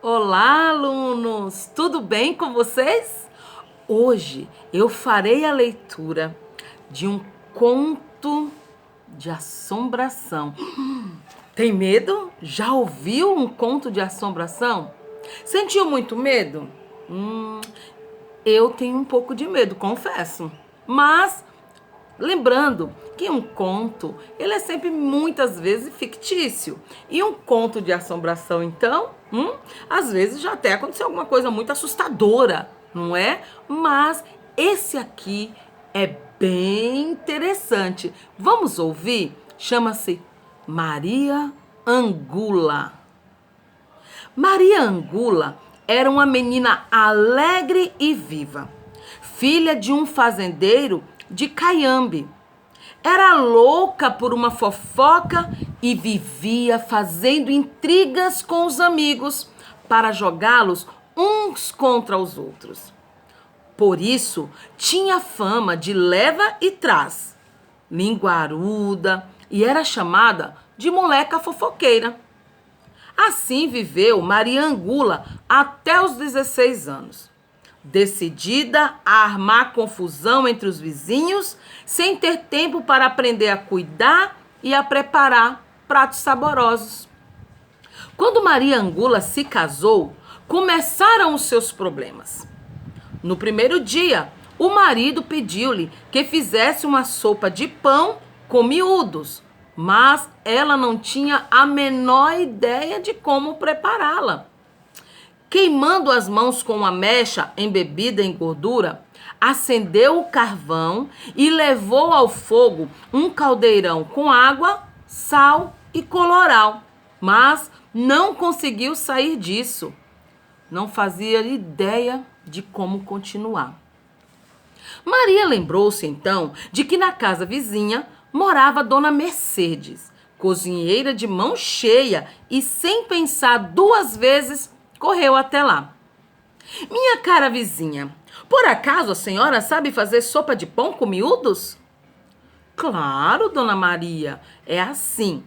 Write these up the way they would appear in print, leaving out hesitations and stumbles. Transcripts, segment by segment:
Olá, alunos! Tudo bem com vocês? Hoje eu farei a leitura de um conto de assombração. Tem medo? Já ouviu um conto de assombração? Sentiu muito medo? Eu tenho um pouco de medo, confesso. Mas lembrando que um conto, ele é sempre muitas vezes fictício. E um conto de assombração, então, às vezes já até aconteceu alguma coisa muito assustadora, não é? Mas esse aqui é bem interessante. Vamos ouvir? Chama-se Maria Angula. Maria Angula era uma menina alegre e viva, filha de um fazendeiro de Caiambe. Era louca por uma fofoca e vivia fazendo intrigas com os amigos para jogá-los uns contra os outros. Por isso, tinha fama de leva e traz, linguaruda e era chamada de moleca fofoqueira. Assim viveu Maria Angula até os 16 anos, decidida a armar confusão entre os vizinhos, sem ter tempo para aprender a cuidar e a preparar pratos saborosos. Quando Maria Angula se casou, começaram os seus problemas. No primeiro dia, o marido pediu-lhe que fizesse uma sopa de pão com miúdos, mas ela não tinha a menor ideia de como prepará-la. Queimando as mãos com uma mecha embebida em gordura, acendeu o carvão e levou ao fogo um caldeirão com água, sal e colorau, mas não conseguiu sair disso. Não fazia ideia de como continuar. Maria lembrou-se então de que na casa vizinha morava Dona Mercedes, cozinheira de mão cheia, e sem pensar duas vezes correu até lá. Minha cara vizinha, por acaso a senhora sabe fazer sopa de pão com miúdos? Claro, Dona Maria, é assim.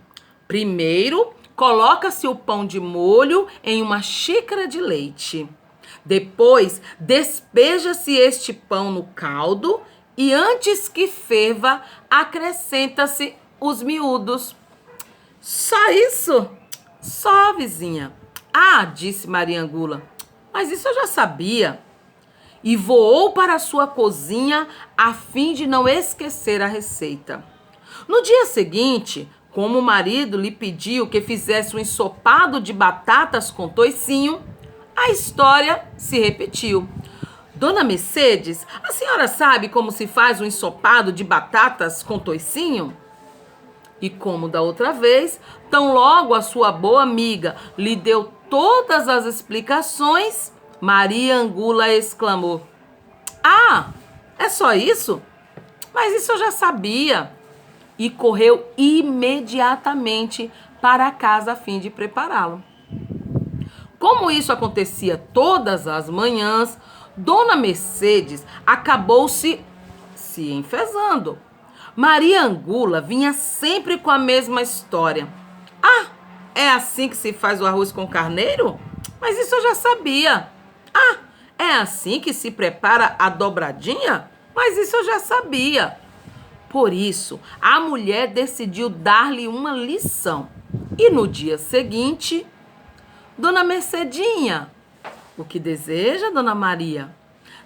Primeiro, coloca-se o pão de molho em uma xícara de leite. Depois, despeja-se este pão no caldo e antes que ferva, acrescenta-se os miúdos. Só isso? Só, vizinha. Ah, disse Maria Angula, mas isso eu já sabia. E voou para a sua cozinha a fim de não esquecer a receita. No dia seguinte, como o marido lhe pediu que fizesse um ensopado de batatas com toicinho, a história se repetiu. Dona Mercedes, a senhora sabe como se faz um ensopado de batatas com toicinho? E como da outra vez, tão logo a sua boa amiga lhe deu todas as explicações, Maria Angula exclamou: Ah, é só isso? Mas isso eu já sabia. E correu imediatamente para a casa a fim de prepará-lo. Como isso acontecia todas as manhãs, Dona Mercedes acabou se enfesando. Maria Angula vinha sempre com a mesma história. Ah, é assim que se faz o arroz com carneiro? Mas isso eu já sabia. Ah, é assim que se prepara a dobradinha? Mas isso eu já sabia. Por isso, a mulher decidiu dar-lhe uma lição. E no dia seguinte, Dona Mercedinha, o que deseja, Dona Maria?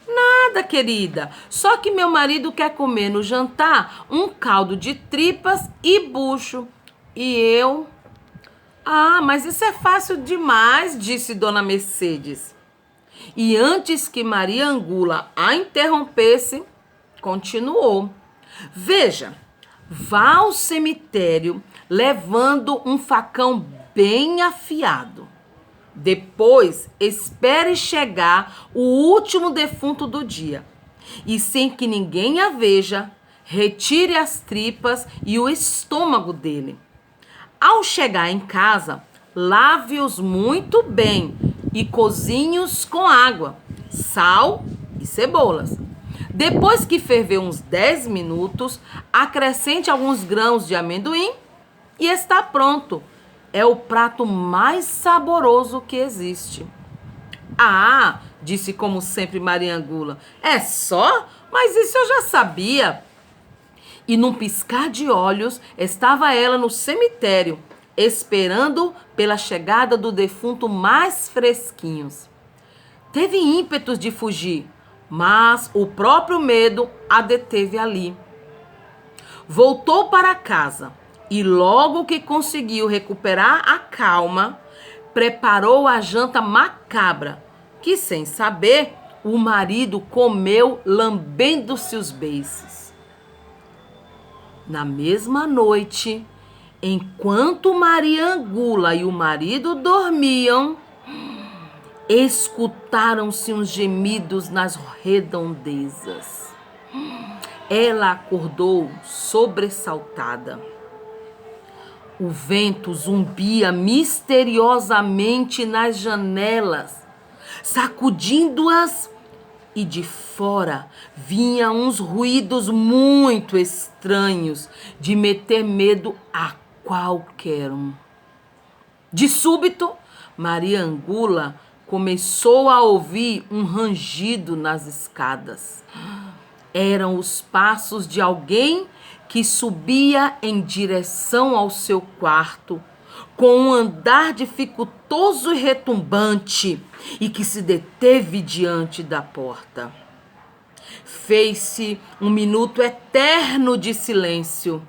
Nada, querida. Só que meu marido quer comer no jantar um caldo de tripas e bucho. E eu... Ah, mas isso é fácil demais, disse Dona Mercedes. E antes que Maria Angula a interrompesse, continuou. Veja, vá ao cemitério levando um facão bem afiado. Depois, espere chegar o último defunto do dia. E sem que ninguém a veja, retire as tripas e o estômago dele. Ao chegar em casa, lave-os muito bem e cozinhe-os com água, sal e cebolas. Depois que ferver uns 10 minutos, acrescente alguns grãos de amendoim e está pronto. é o prato mais saboroso que existe. Ah, disse como sempre Mariangula, é só? Mas isso eu já sabia. E num piscar de olhos, estava ela no cemitério, esperando pela chegada do defunto mais fresquinhos. Teve ímpetos de fugir, mas o próprio medo a deteve ali. Voltou para casa e logo que conseguiu recuperar a calma, preparou a janta macabra, que sem saber, o marido comeu lambendo-se os beiços. Na mesma noite, enquanto Mariangula e o marido dormiam, escutaram-se uns gemidos nas redondezas. Ela acordou sobressaltada. O vento zumbia misteriosamente nas janelas, sacudindo-as, e de fora vinham uns ruídos muito estranhos de meter medo a qualquer um. De súbito, Mariangula começou a ouvir um rangido nas escadas. Eram os passos de alguém que subia em direção ao seu quarto, com um andar dificultoso e retumbante, e que se deteve diante da porta. Fez-se um minuto eterno de silêncio.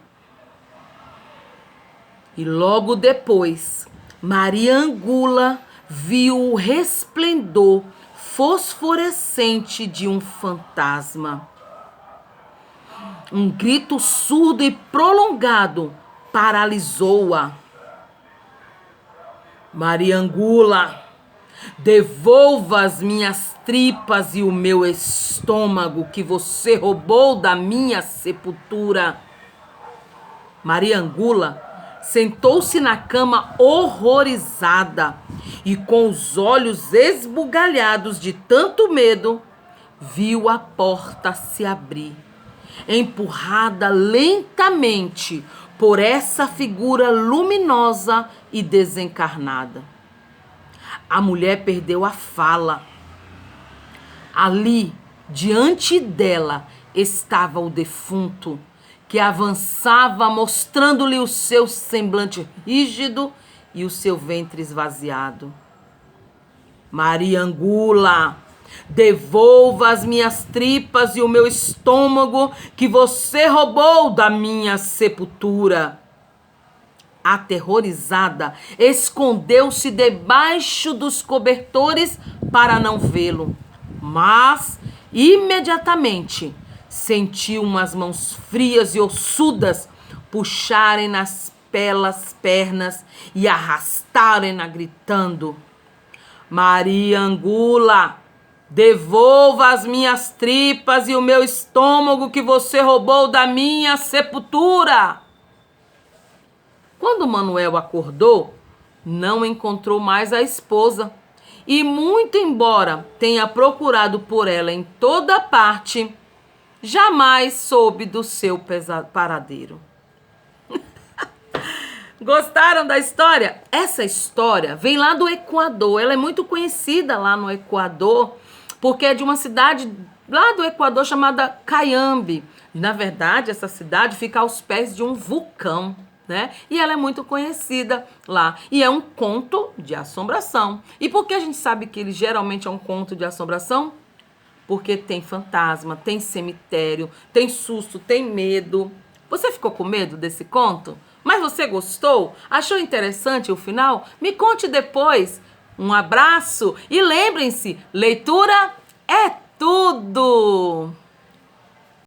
E logo depois, Mariangula viu o resplendor fosforescente de um fantasma. Um grito surdo e prolongado paralisou-a. Mariangula, devolva as minhas tripas e o meu estômago que você roubou da minha sepultura. Mariangula sentou-se na cama horrorizada e com os olhos esbugalhados de tanto medo, viu a porta se abrir, empurrada lentamente por essa figura luminosa e desencarnada. A mulher perdeu a fala. Ali, diante dela, estava o defunto, que avançava mostrando-lhe o seu semblante rígido e o seu ventre esvaziado. Mariangula, devolva as minhas tripas e o meu estômago que você roubou da minha sepultura. Aterrorizada, escondeu-se debaixo dos cobertores para não vê-lo. Mas, imediatamente, sentiu umas mãos frias e ossudas puxarem nas belas pernas e arrastarem-na gritando: Mariangula, devolva as minhas tripas e o meu estômago que você roubou da minha sepultura. Quando Manuel acordou, não encontrou mais a esposa e, muito embora tenha procurado por ela em toda parte, jamais soube do seu paradeiro. Gostaram da história? Essa história vem lá do Equador. Ela é muito conhecida lá no Equador, porque é de uma cidade lá do Equador chamada Cayambe. Na verdade, essa cidade fica aos pés de um vulcão, né? E ela é muito conhecida lá. E é um conto de assombração. E por que a gente sabe que ele geralmente é um conto de assombração? Porque tem fantasma, tem cemitério, tem susto, tem medo. Você ficou com medo desse conto? Mas você gostou? Achou interessante o final? Me conte depois. Um abraço e lembrem-se, leitura é tudo!